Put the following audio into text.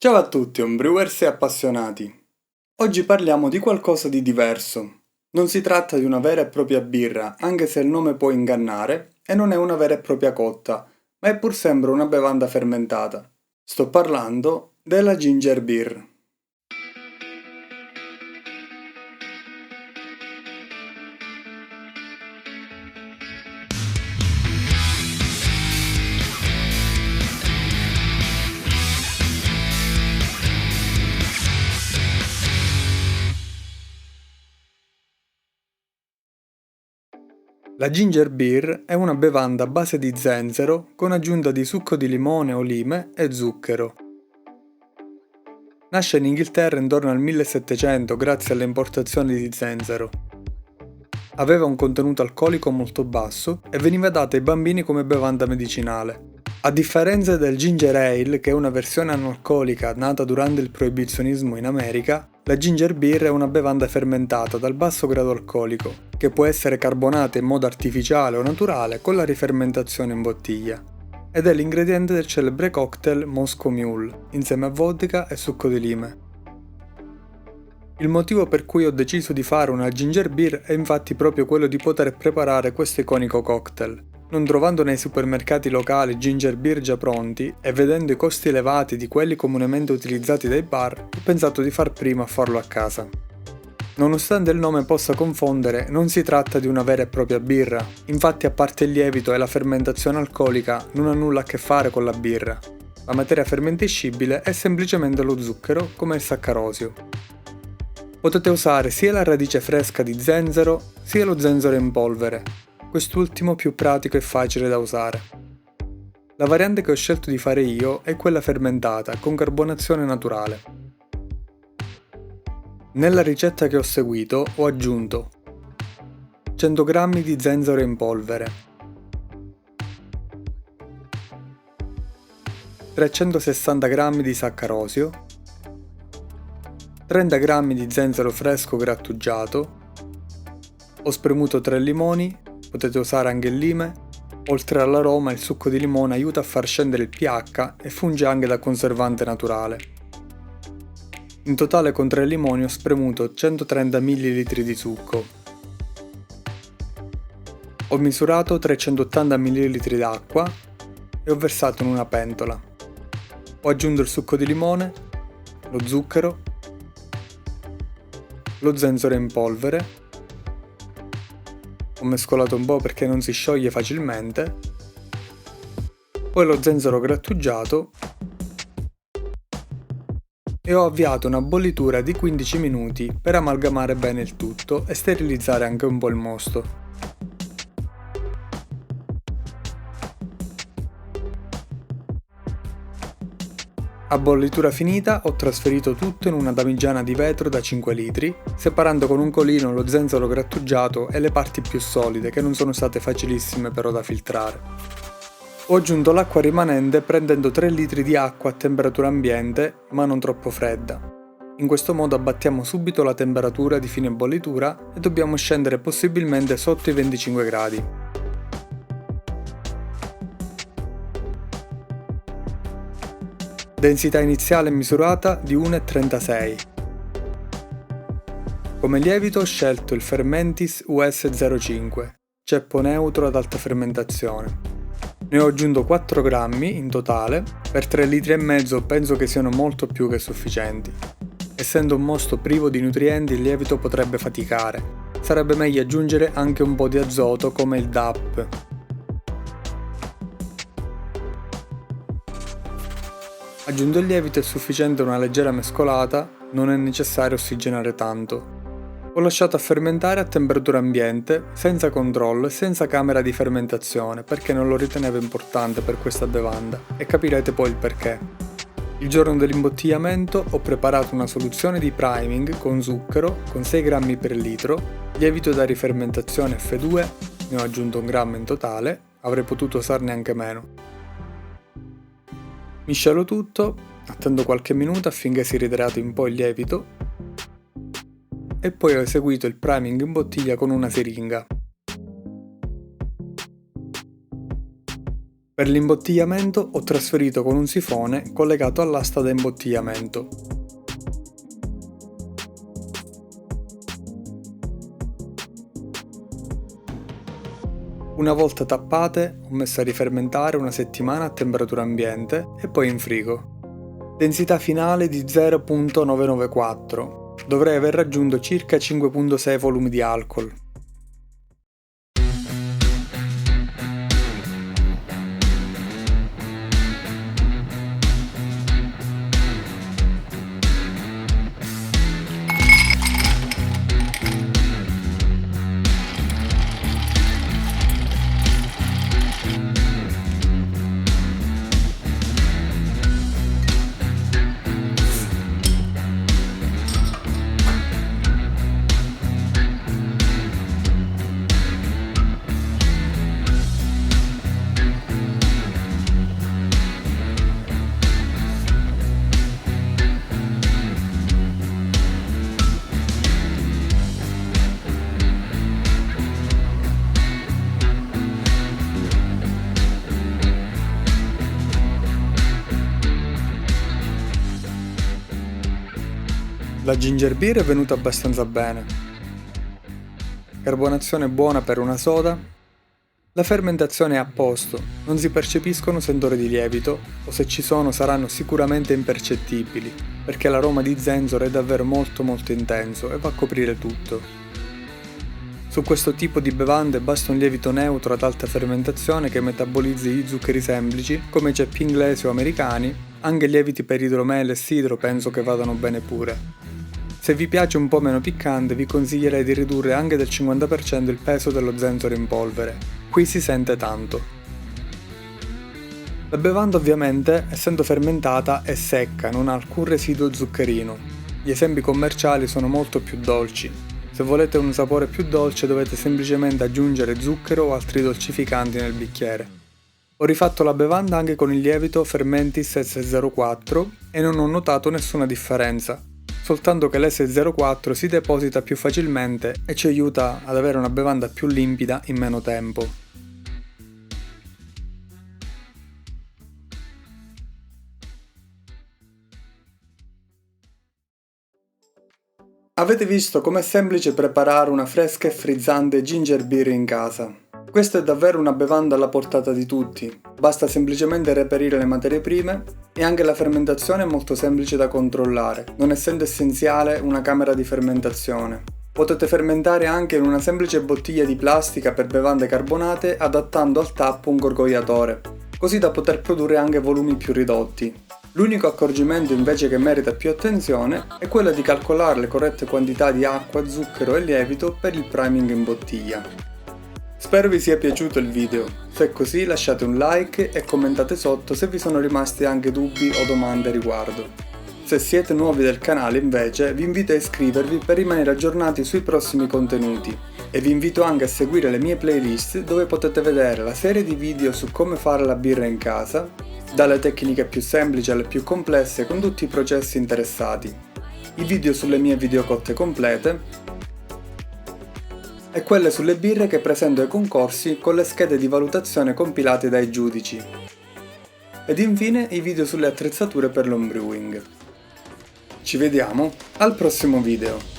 Ciao a tutti, homebrewers e appassionati. Oggi parliamo di qualcosa di diverso. Non si tratta di una vera e propria birra, anche se il nome può ingannare, e non è una vera e propria cotta, ma è pur sempre una bevanda fermentata. Sto parlando della ginger beer. La ginger beer è una bevanda a base di zenzero con aggiunta di succo di limone o lime e zucchero. Nasce in Inghilterra intorno al 1700 grazie alle importazioni di zenzero. Aveva un contenuto alcolico molto basso e veniva data ai bambini come bevanda medicinale. A differenza del ginger ale, che è una versione analcolica nata durante il proibizionismo in America, la ginger beer è una bevanda fermentata dal basso grado alcolico, che può essere carbonata in modo artificiale o naturale con la rifermentazione in bottiglia. Ed è l'ingrediente del celebre cocktail Moscow Mule, insieme a vodka e succo di lime. Il motivo per cui ho deciso di fare una ginger beer è infatti proprio quello di poter preparare questo iconico cocktail. Non trovando nei supermercati locali ginger beer già pronti e vedendo i costi elevati di quelli comunemente utilizzati dai bar, ho pensato di far prima a farlo a casa. Nonostante il nome possa confondere, non si tratta di una vera e propria birra, infatti a parte il lievito e la fermentazione alcolica non ha nulla a che fare con la birra. La materia fermentiscibile è semplicemente lo zucchero, come il saccarosio. Potete usare sia la radice fresca di zenzero, sia lo zenzero in polvere, quest'ultimo più pratico e facile da usare. La variante che ho scelto di fare io è quella fermentata, con carbonazione naturale. Nella ricetta che ho seguito ho aggiunto 100 g di zenzero in polvere, 360 g di saccarosio, 30 g di zenzero fresco grattugiato, ho spremuto 3 limoni, potete usare anche il lime, oltre all'aroma il succo di limone aiuta a far scendere il pH e funge anche da conservante naturale. In totale con 3 limoni ho spremuto 130 ml di succo. Ho misurato 380 ml d'acqua e ho versato in una pentola. Ho aggiunto il succo di limone, lo zucchero, lo zenzero in polvere, ho mescolato un po' perché non si scioglie facilmente, poi lo zenzero grattugiato e ho avviato una bollitura di 15 minuti per amalgamare bene il tutto e sterilizzare anche un po' il mosto. A bollitura finita ho trasferito tutto in una damigiana di vetro da 5 litri, separando con un colino lo zenzero grattugiato e le parti più solide che non sono state facilissime però da filtrare. Ho aggiunto l'acqua rimanente prendendo 3 litri di acqua a temperatura ambiente ma non troppo fredda. In questo modo abbattiamo subito la temperatura di fine bollitura e dobbiamo scendere possibilmente sotto i 25 gradi. Densità iniziale misurata di 1,36. Come lievito ho scelto il Fermentis US05, ceppo neutro ad alta fermentazione. Ne ho aggiunto 4 grammi in totale, per 3,5 litri penso che siano molto più che sufficienti. Essendo un mosto privo di nutrienti il lievito potrebbe faticare, sarebbe meglio aggiungere anche un po' di azoto come il DAP. Aggiunto il lievito è sufficiente una leggera mescolata, non è necessario ossigenare tanto. Ho lasciato fermentare a temperatura ambiente, senza controllo e senza camera di fermentazione perché non lo ritenevo importante per questa bevanda e capirete poi il perché. Il giorno dell'imbottigliamento ho preparato una soluzione di priming con zucchero con 6 grammi per litro, lievito da rifermentazione F2, ne ho aggiunto 1 grammo in totale, avrei potuto usarne anche meno. Miscelo tutto, attendo qualche minuto affinché si ridrati un po' il lievito e poi ho eseguito il priming in bottiglia con una siringa. Per l'imbottigliamento ho trasferito con un sifone collegato all'asta da imbottigliamento. Una volta tappate ho messo a rifermentare una settimana a temperatura ambiente e poi in frigo. Densità finale di 0,994. Dovrei aver raggiunto circa 5,6 volumi di alcol. La ginger beer è venuta abbastanza bene. Carbonazione buona per una soda. La fermentazione è a posto, non si percepiscono sentori di lievito, o se ci sono saranno sicuramente impercettibili, perché l'aroma di zenzero è davvero molto intenso e va a coprire tutto. Su questo tipo di bevande basta un lievito neutro ad alta fermentazione che metabolizzi gli zuccheri semplici, come i ceppi inglesi o americani. Anche lieviti per idromele e sidro penso che vadano bene pure. Se vi piace un po' meno piccante vi consiglierei di ridurre anche del 50% il peso dello zenzero in polvere, qui si sente tanto. La bevanda ovviamente, essendo fermentata, è secca, non ha alcun residuo zuccherino. Gli esempi commerciali sono molto più dolci. Se volete un sapore più dolce dovete semplicemente aggiungere zucchero o altri dolcificanti nel bicchiere. Ho rifatto la bevanda anche con il lievito Fermentis S04 e non ho notato nessuna differenza. Soltanto che l'S04 si deposita più facilmente e ci aiuta ad avere una bevanda più limpida in meno tempo. Avete visto com'è semplice preparare una fresca e frizzante ginger beer in casa. Questa è davvero una bevanda alla portata di tutti, basta semplicemente reperire le materie prime e anche la fermentazione è molto semplice da controllare, non essendo essenziale una camera di fermentazione. Potete fermentare anche in una semplice bottiglia di plastica per bevande carbonate adattando al tappo un gorgogliatore, così da poter produrre anche volumi più ridotti. L'unico accorgimento invece che merita più attenzione è quello di calcolare le corrette quantità di acqua, zucchero e lievito per il priming in bottiglia. Spero vi sia piaciuto il video, se è così lasciate un like e commentate sotto se vi sono rimasti anche dubbi o domande a riguardo. Se siete nuovi del canale invece vi invito a iscrivervi per rimanere aggiornati sui prossimi contenuti e vi invito anche a seguire le mie playlist dove potete vedere la serie di video su come fare la birra in casa, dalle tecniche più semplici alle più complesse con tutti i processi interessati, i video sulle mie videocotte complete e quelle sulle birre che presento ai concorsi con le schede di valutazione compilate dai giudici. Ed infine i video sulle attrezzature per l'homebrewing. Ci vediamo al prossimo video!